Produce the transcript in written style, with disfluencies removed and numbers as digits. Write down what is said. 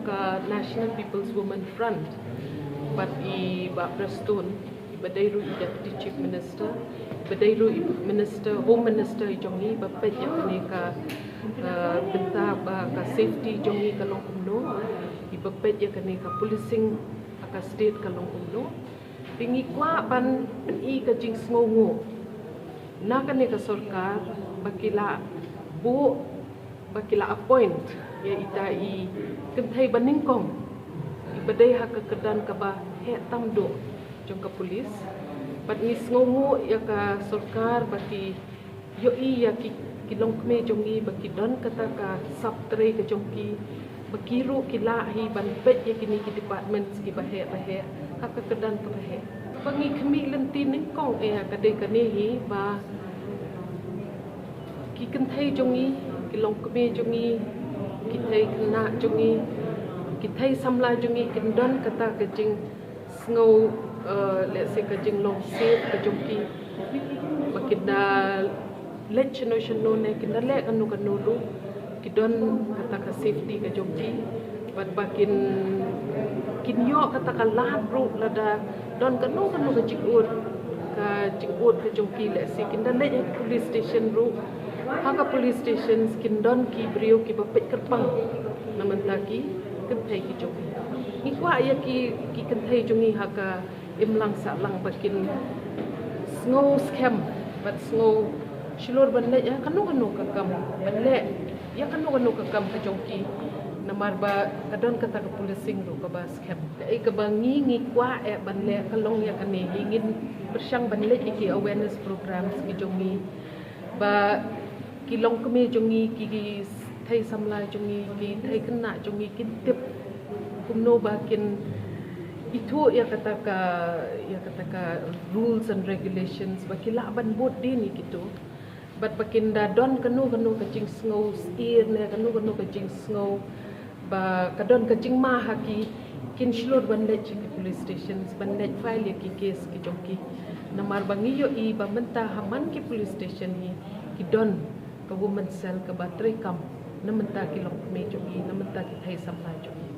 ka National People's Women Front but ba Preston badai ru Deputy Chief Minister badai ru Minister Home Minister jongi ba pet ya kene ka benta ba ka safety jongi ka long kumno ba pet ya kene ka policing ka state ka long kumno pingi kwa ban i ka jing sngongo na kene ka sarkar bakila bu bakila appoint ya ita i kentai baningkong ibadai hak kedan ka ba he tamdo jong ka polis pat ngis ngongo ya ka sarkar baki yo i ya ki long kme jongi baki don kata ka saptre ka jongki bakiru kila hi ban pet ya kini ki department ki bahe hak kedan ka bahe pangi kmi lenti ningkong ya ka de kane hi ba ki kentai jongi ki long kme jongi ki thai kna jongi ki thai samla jongi kindon kata ka jing snow let's say ka jing long set ka jongki makinda lechno ne kinda le kanu lu kidon kata ka safety ka jongki bat bakin kinyo kata ka lahat ru lada don kanu ka jingud ka jongki let's say kinda le police station ru haka police stations kindon ki brio ki bapet kerpang namantaki kentai ki jongi ikwa ya ki kentai jongi haka imlang salang bakin snow scam but snow shilor banle ya kanu ka kam banle ya kanu ka kam ka jongki namar ba kadon kata ka policing ro ka ba scam ai ka bangi ngikwa banle kalong ya kane ingin bersyang banle ki awareness programs ki jongi ba kilong kami jongi ki thai samla jongi ki thai kena jongi ki tip kumno bakin itu ya kata ka rules and regulations bakila ban bot din gitu bat bakin da don kanu ka jing snow ear ne kanu ka jing snow ba kadon ka jing ma haki kin shlor ban le ki police stations ban le file ya ki case ki jongi namar bangi yo I ba menta haman ki police station hi ki don ka woman cell ka battery kam namenta ki long me jongi namenta ki thai samla jongi